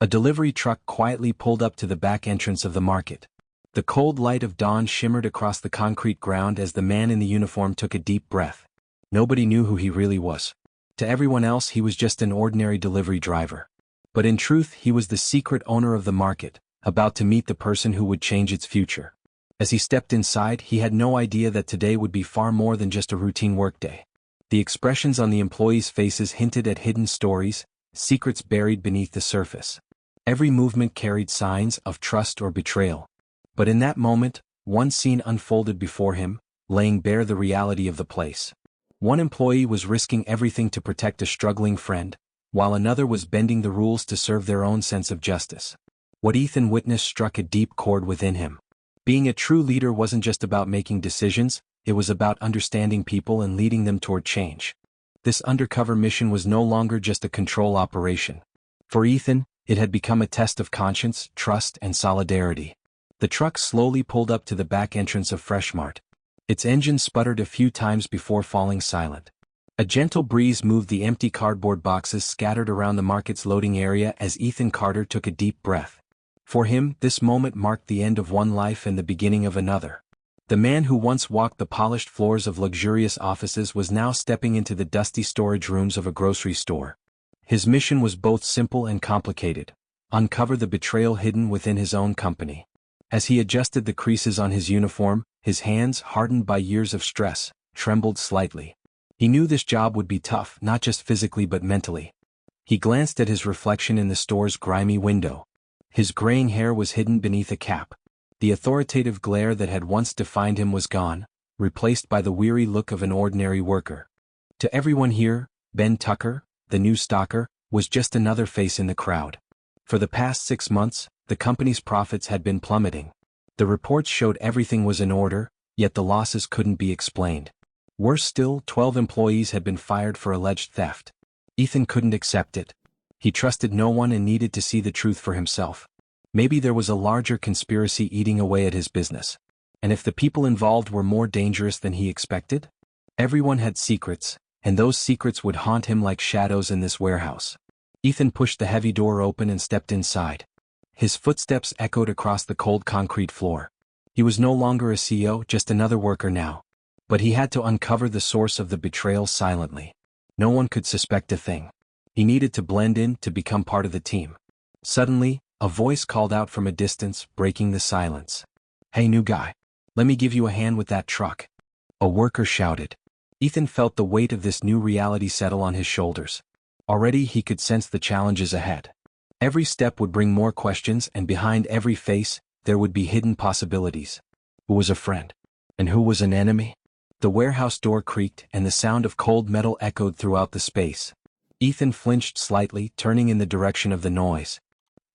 A delivery truck quietly pulled up to the back entrance of the market. The cold light of dawn shimmered across the concrete ground as the man in the uniform took a deep breath. Nobody knew who he really was. To everyone else he was just an ordinary delivery driver. But in truth he was the secret owner of the market, about to meet the person who would change its future. As he stepped inside, he had no idea that today would be far more than just a routine workday. The expressions on the employees' faces hinted at hidden stories, secrets buried beneath the surface. Every movement carried signs of trust or betrayal. But in that moment, one scene unfolded before him, laying bare the reality of the place. One employee was risking everything to protect a struggling friend, while another was bending the rules to serve their own sense of justice. What Ethan witnessed struck a deep chord within him. Being a true leader wasn't just about making decisions, it was about understanding people and leading them toward change. This undercover mission was no longer just a control operation. For Ethan, it had become a test of conscience, trust, and solidarity. The truck slowly pulled up to the back entrance of Freshmart. Its engine sputtered a few times before falling silent. A gentle breeze moved the empty cardboard boxes scattered around the market's loading area as Ethan Carter took a deep breath. For him, this moment marked the end of one life and the beginning of another. The man who once walked the polished floors of luxurious offices was now stepping into the dusty storage rooms of a grocery store. His mission was both simple and complicated: uncover the betrayal hidden within his own company. As he adjusted the creases on his uniform, his hands, hardened by years of stress, trembled slightly. He knew this job would be tough, not just physically but mentally. He glanced at his reflection in the store's grimy window. His graying hair was hidden beneath a cap. The authoritative glare that had once defined him was gone, replaced by the weary look of an ordinary worker. To everyone here, Ben Tucker, the new stalker, was just another face in the crowd. For the past 6 months, the company's profits had been plummeting. The reports showed everything was in order, yet the losses couldn't be explained. Worse still, 12 employees had been fired for alleged theft. Ethan couldn't accept it. He trusted no one and needed to see the truth for himself. Maybe there was a larger conspiracy eating away at his business. And if the people involved were more dangerous than he expected? Everyone had secrets, and those secrets would haunt him like shadows in this warehouse. Ethan pushed the heavy door open and stepped inside. His footsteps echoed across the cold concrete floor. He was no longer a CEO, just another worker now. But he had to uncover the source of the betrayal silently. No one could suspect a thing. He needed to blend in, to become part of the team. Suddenly, a voice called out from a distance, breaking the silence. "Hey, new guy. Let me give you a hand with that truck." A worker shouted. Ethan felt the weight of this new reality settle on his shoulders. Already he could sense the challenges ahead. Every step would bring more questions, and behind every face, there would be hidden possibilities. Who was a friend? And who was an enemy? The warehouse door creaked, and the sound of cold metal echoed throughout the space. Ethan flinched slightly, turning in the direction of the noise.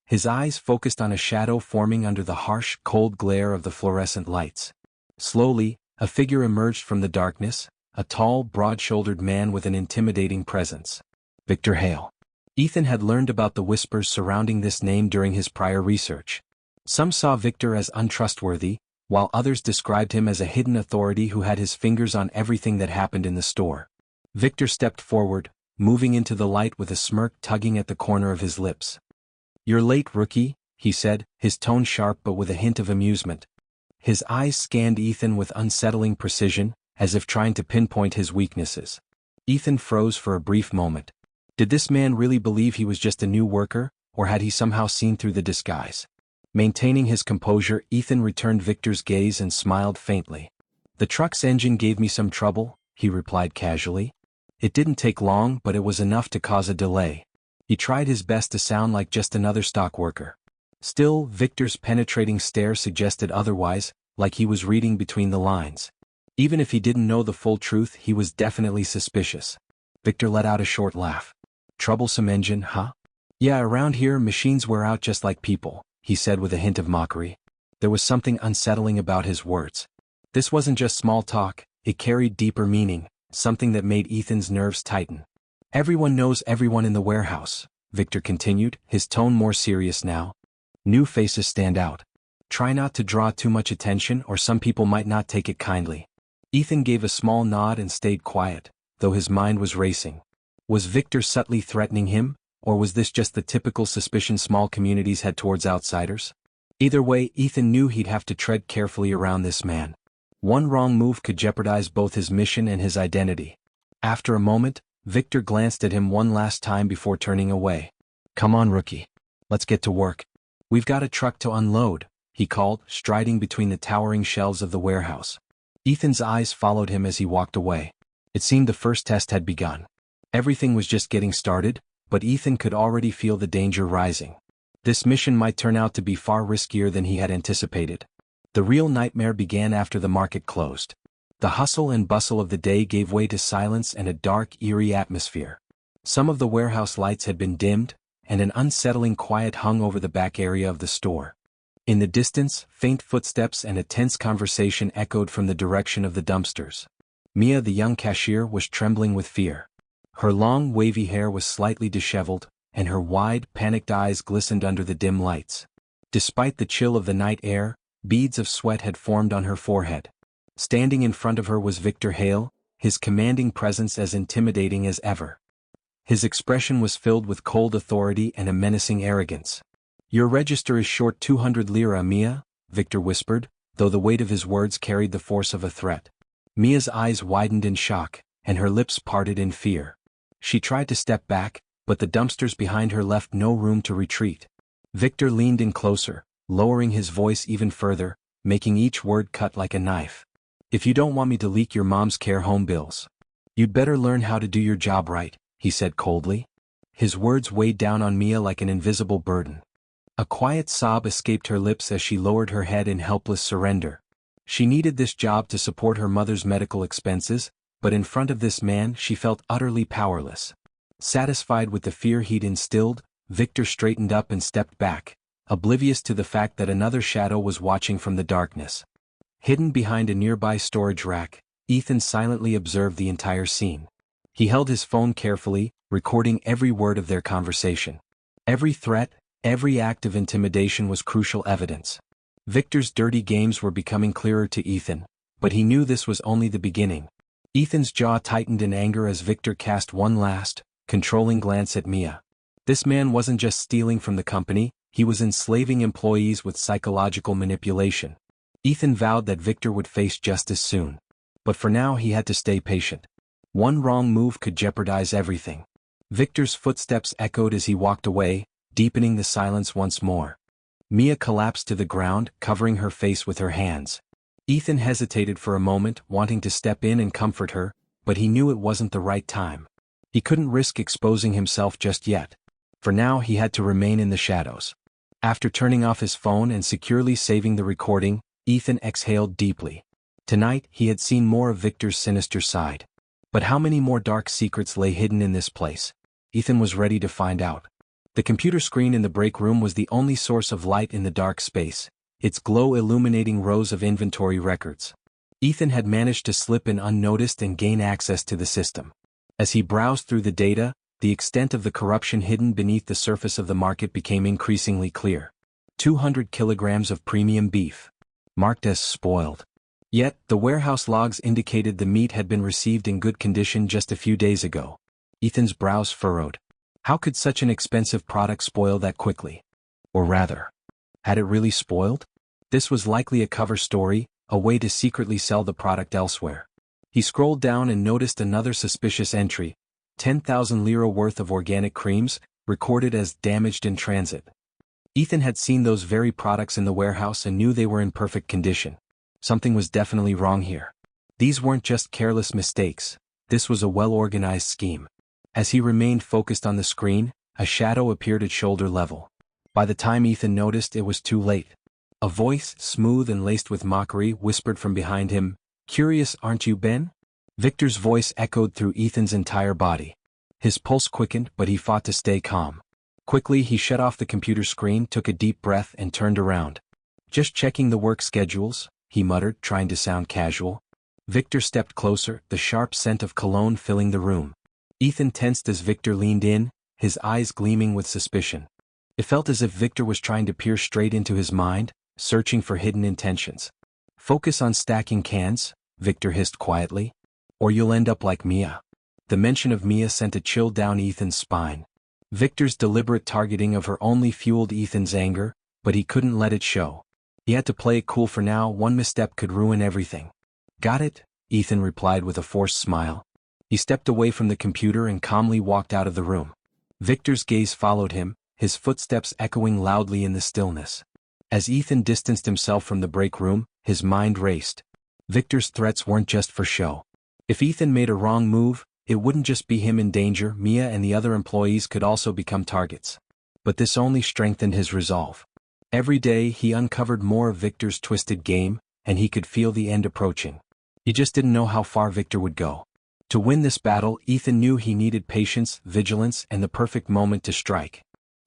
His eyes focused on a shadow forming under the harsh, cold glare of the fluorescent lights. Slowly, a figure emerged from the darkness, a tall, broad-shouldered man with an intimidating presence. Victor Hale. Ethan had learned about the whispers surrounding this name during his prior research. Some saw Victor as untrustworthy, while others described him as a hidden authority who had his fingers on everything that happened in the store. Victor stepped forward, moving into the light with a smirk tugging at the corner of his lips. "You're late, rookie," he said, his tone sharp but with a hint of amusement. His eyes scanned Ethan with unsettling precision, as if trying to pinpoint his weaknesses. Ethan froze for a brief moment. Did this man really believe he was just a new worker, or had he somehow seen through the disguise? Maintaining his composure, Ethan returned Victor's gaze and smiled faintly. "The truck's engine gave me some trouble," he replied casually. "It didn't take long, but it was enough to cause a delay." He tried his best to sound like just another stock worker. Still, Victor's penetrating stare suggested otherwise, like he was reading between the lines. Even if he didn't know the full truth, he was definitely suspicious. Victor let out a short laugh. "Troublesome engine, huh?" "Yeah, around here machines wear out just like people," he said with a hint of mockery. There was something unsettling about his words. This wasn't just small talk, it carried deeper meaning, something that made Ethan's nerves tighten. "Everyone knows everyone in the warehouse," Victor continued, his tone more serious now. "New faces stand out. Try not to draw too much attention or some people might not take it kindly." Ethan gave a small nod and stayed quiet, though his mind was racing. Was Victor subtly threatening him, Or was this just the typical suspicion small communities had towards outsiders? Either way, Ethan knew he'd have to tread carefully around this man. One wrong move could jeopardize both his mission and his identity. After a moment, Victor glanced at him one last time before turning away. "Come on, rookie. Let's get to work. We've got a truck to unload," he called, striding between the towering shelves of the warehouse. Ethan's eyes followed him as he walked away. It seemed the first test had begun. Everything was just getting started, but Ethan could already feel the danger rising. This mission might turn out to be far riskier than he had anticipated. The real nightmare began after the market closed. The hustle and bustle of the day gave way to silence and a dark, eerie atmosphere. Some of the warehouse lights had been dimmed, and an unsettling quiet hung over the back area of the store. In the distance, faint footsteps and a tense conversation echoed from the direction of the dumpsters. Mia, the young cashier, was trembling with fear. Her long, wavy hair was slightly disheveled, and her wide, panicked eyes glistened under the dim lights. Despite the chill of the night air, beads of sweat had formed on her forehead. Standing in front of her was Victor Hale, his commanding presence as intimidating as ever. His expression was filled with cold authority and a menacing arrogance. "Your register is short 200 lira, Mia," Victor whispered, though the weight of his words carried the force of a threat. Mia's eyes widened in shock, and her lips parted in fear. She tried to step back, but the dumpsters behind her left no room to retreat. Victor leaned in closer, lowering his voice even further, making each word cut like a knife. "If you don't want me to leak your mom's care home bills, you'd better learn how to do your job right," he said coldly. His words weighed down on Mia like an invisible burden. A quiet sob escaped her lips as she lowered her head in helpless surrender. She needed this job to support her mother's medical expenses, but in front of this man she felt utterly powerless. Satisfied with the fear he'd instilled, Victor straightened up and stepped back, oblivious to the fact that another shadow was watching from the darkness. Hidden behind a nearby storage rack, Ethan silently observed the entire scene. He held his phone carefully, recording every word of their conversation. Every threat, every act of intimidation was crucial evidence. Victor's dirty games were becoming clearer to Ethan, but he knew this was only the beginning. Ethan's jaw tightened in anger as Victor cast one last, controlling glance at Mia. This man wasn't just stealing from the company, he was enslaving employees with psychological manipulation. Ethan vowed that Victor would face justice soon. But for now he had to stay patient. One wrong move could jeopardize everything. Victor's footsteps echoed as he walked away, deepening the silence once more. Mia collapsed to the ground, covering her face with her hands. Ethan hesitated for a moment, wanting to step in and comfort her, but he knew it wasn't the right time. He couldn't risk exposing himself just yet. For now he had to remain in the shadows. After turning off his phone and securely saving the recording, Ethan exhaled deeply. Tonight he had seen more of Victor's sinister side. But how many more dark secrets lay hidden in this place? Ethan was ready to find out. The computer screen in the break room was the only source of light in the dark space, its glow illuminating rows of inventory records. Ethan had managed to slip in unnoticed and gain access to the system. As he browsed through the data, the extent of the corruption hidden beneath the surface of the market became increasingly clear. 200 kilograms of premium beef, marked as spoiled. Yet, the warehouse logs indicated the meat had been received in good condition just a few days ago. Ethan's brows furrowed. How could such an expensive product spoil that quickly? Or rather, had it really spoiled? This was likely a cover story, a way to secretly sell the product elsewhere. He scrolled down and noticed another suspicious entry, 10,000 lira worth of organic creams, recorded as damaged in transit. Ethan had seen those very products in the warehouse and knew they were in perfect condition. Something was definitely wrong here. These weren't just careless mistakes, this was a well-organized scheme. As he remained focused on the screen, a shadow appeared at shoulder level. By the time Ethan noticed, it was too late. A voice, smooth and laced with mockery, whispered from behind him, "Curious, aren't you, Ben?" Victor's voice echoed through Ethan's entire body. His pulse quickened, but he fought to stay calm. Quickly he shut off the computer screen, took a deep breath and turned around. "Just checking the work schedules," he muttered, trying to sound casual. Victor stepped closer, the sharp scent of cologne filling the room. Ethan tensed as Victor leaned in, his eyes gleaming with suspicion. It felt as if Victor was trying to peer straight into his mind, searching for hidden intentions. "Focus on stacking cans," Victor hissed quietly, "or you'll end up like Mia." The mention of Mia sent a chill down Ethan's spine. Victor's deliberate targeting of her only fueled Ethan's anger, but he couldn't let it show. He had to play it cool for now. One misstep could ruin everything. Got it? Ethan replied with a forced smile. He stepped away from the computer and calmly walked out of the room. Victor's gaze followed him, his footsteps echoing loudly in the stillness. As Ethan distanced himself from the break room, his mind raced. Victor's threats weren't just for show. If Ethan made a wrong move, it wouldn't just be him in danger. Mia and the other employees could also become targets. But this only strengthened his resolve. Every day he uncovered more of Victor's twisted game, and he could feel the end approaching. He just didn't know how far Victor would go. To win this battle, Ethan knew he needed patience, vigilance, and the perfect moment to strike.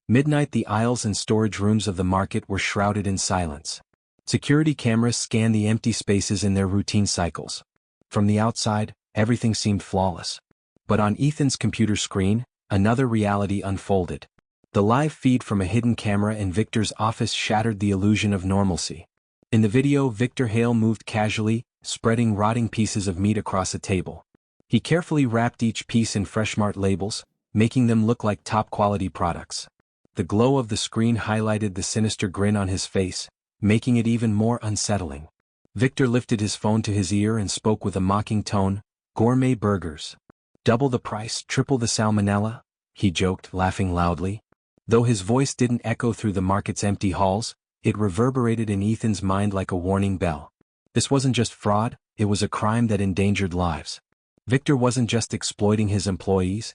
Midnight, the aisles and storage rooms of the market were shrouded in silence. Security cameras scanned the empty spaces in their routine cycles. From the outside, everything seemed flawless. But on Ethan's computer screen, another reality unfolded. The live feed from a hidden camera in Victor's office shattered the illusion of normalcy. In the video, Victor Hale moved casually, spreading rotting pieces of meat across a table. He carefully wrapped each piece in Freshmart labels, making them look like top-quality products. The glow of the screen highlighted the sinister grin on his face, making it even more unsettling. Victor lifted his phone to his ear and spoke with a mocking tone. "Gourmet burgers. Double the price, triple the salmonella," he joked, laughing loudly. Though his voice didn't echo through the market's empty halls, it reverberated in Ethan's mind like a warning bell. This wasn't just fraud, it was a crime that endangered lives. Victor wasn't just exploiting his employees,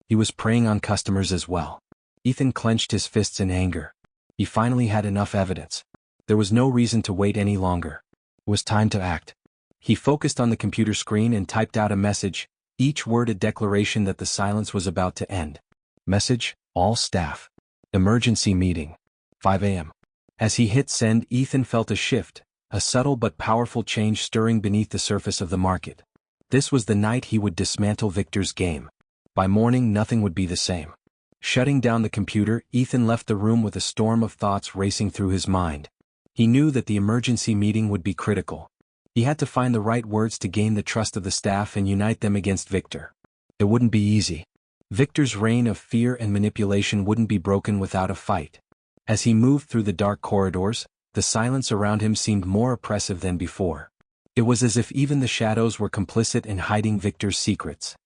he was preying on customers as well. Ethan clenched his fists in anger. He finally had enough evidence. There was no reason to wait any longer. It was time to act. He focused on the computer screen and typed out a message, each word a declaration that the silence was about to end. Message: all staff. Emergency meeting. 5 a.m. As he hit send, Ethan felt a shift, a subtle but powerful change stirring beneath the surface of the market. This was the night he would dismantle Victor's game. By morning, nothing would be the same. Shutting down the computer, Ethan left the room with a storm of thoughts racing through his mind. He knew that the emergency meeting would be critical. He had to find the right words to gain the trust of the staff and unite them against Victor. It wouldn't be easy. Victor's reign of fear and manipulation wouldn't be broken without a fight. As he moved through the dark corridors, the silence around him seemed more oppressive than before. It was as if even the shadows were complicit in hiding Victor's secrets.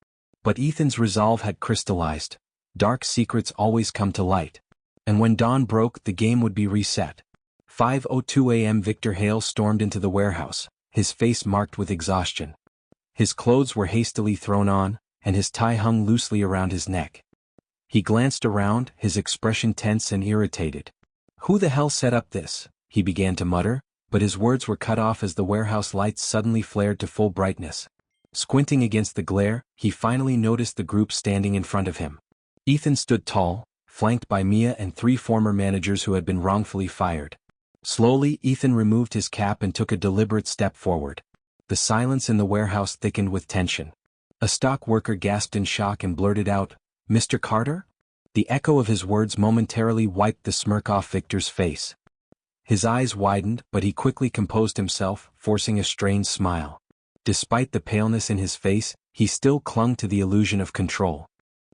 But Ethan's resolve had crystallized. Dark secrets always come to light. And when dawn broke, the game would be reset. 5:02 a.m. Victor Hale stormed into the warehouse, his face marked with exhaustion. His clothes were hastily thrown on, and his tie hung loosely around his neck. He glanced around, his expression tense and irritated. "Who the hell set up this?" he began to mutter, but his words were cut off as the warehouse lights suddenly flared to full brightness. Squinting against the glare, he finally noticed the group standing in front of him. Ethan stood tall, flanked by Mia and 3 former managers who had been wrongfully fired. Slowly, Ethan removed his cap and took a deliberate step forward. The silence in the warehouse thickened with tension. A stock worker gasped in shock and blurted out, "Mr. Carter?" The echo of his words momentarily wiped the smirk off Victor's face. His eyes widened, but he quickly composed himself, forcing a strained smile. Despite the paleness in his face, he still clung to the illusion of control.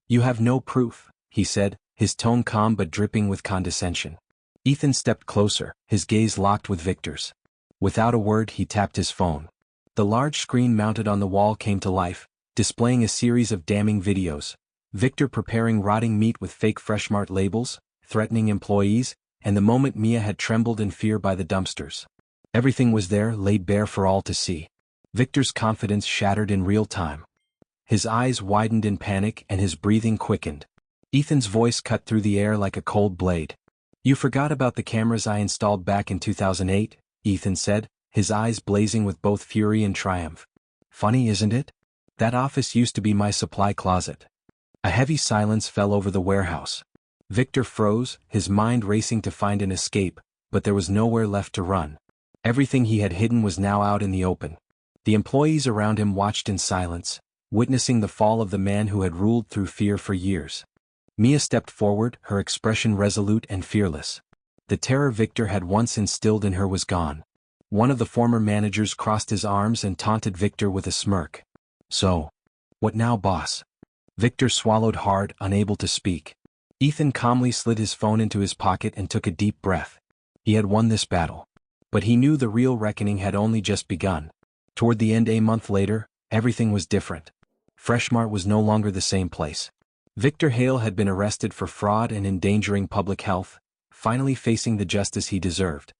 "You have no proof," he said, his tone calm but dripping with condescension. Ethan stepped closer, his gaze locked with Victor's. Without a word, he tapped his phone. The large screen mounted on the wall came to life, displaying a series of damning videos. Victor preparing rotting meat with fake Freshmart labels, threatening employees, and the moment Mia had trembled in fear by the dumpsters. Everything was there, laid bare for all to see. Victor's confidence shattered in real time. His eyes widened in panic and his breathing quickened. Ethan's voice cut through the air like a cold blade. "You forgot about the cameras I installed back in 2008, Ethan said, his eyes blazing with both fury and triumph. "Funny, isn't it? That office used to be my supply closet." A heavy silence fell over the warehouse. Victor froze, his mind racing to find an escape, but there was nowhere left to run. Everything he had hidden was now out in the open. The employees around him watched in silence, witnessing the fall of the man who had ruled through fear for years. Mia stepped forward, her expression resolute and fearless. The terror Victor had once instilled in her was gone. One of the former managers crossed his arms and taunted Victor with a smirk. "So, what now, boss?" Victor swallowed hard, unable to speak. Ethan calmly slid his phone into his pocket and took a deep breath. He had won this battle. But he knew the real reckoning had only just begun. Toward the end, a month later, everything was different. Freshmart was no longer the same place. Victor Hale had been arrested for fraud and endangering public health, finally facing the justice he deserved.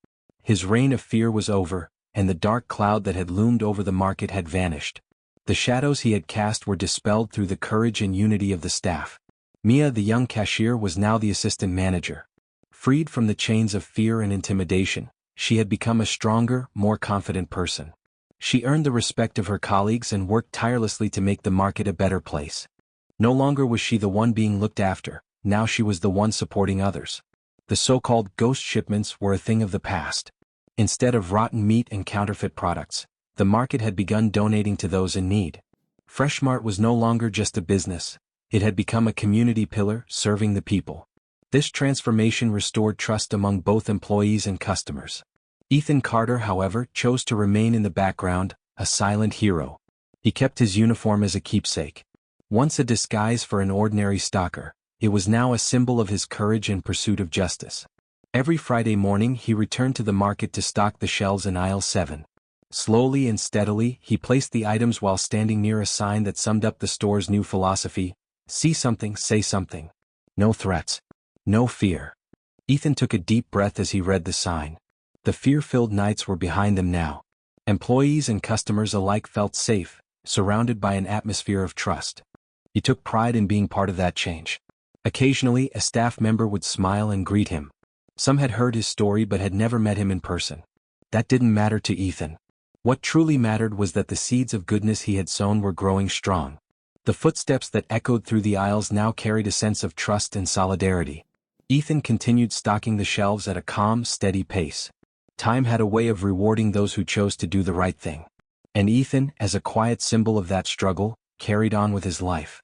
His reign of fear was over, and the dark cloud that had loomed over the market had vanished. The shadows he had cast were dispelled through the courage and unity of the staff. Mia, the young cashier, was now the assistant manager. Freed from the chains of fear and intimidation, she had become a stronger, more confident person. She earned the respect of her colleagues and worked tirelessly to make the market a better place. No longer was she the one being looked after, now she was the one supporting others. The so-called ghost shipments were a thing of the past. Instead of rotten meat and counterfeit products, the market had begun donating to those in need. Freshmart was no longer just a business, it had become a community pillar serving the people. This transformation restored trust among both employees and customers. Ethan Carter, however, chose to remain in the background, a silent hero. He kept his uniform as a keepsake. Once a disguise for an ordinary stalker, it was now a symbol of his courage and pursuit of justice. Every Friday morning he returned to the market to stock the shelves in aisle 7. Slowly and steadily, he placed the items while standing near a sign that summed up the store's new philosophy: see something, say something. No threats. No fear. Ethan took a deep breath as he read the sign. The fear-filled nights were behind them now. Employees and customers alike felt safe, surrounded by an atmosphere of trust. He took pride in being part of that change. Occasionally, a staff member would smile and greet him. Some had heard his story but had never met him in person. That didn't matter to Ethan. What truly mattered was that the seeds of goodness he had sown were growing strong. The footsteps that echoed through the aisles now carried a sense of trust and solidarity. Ethan continued stocking the shelves at a calm, steady pace. Time had a way of rewarding those who chose to do the right thing. And Ethan, as a quiet symbol of that struggle, carried on with his life.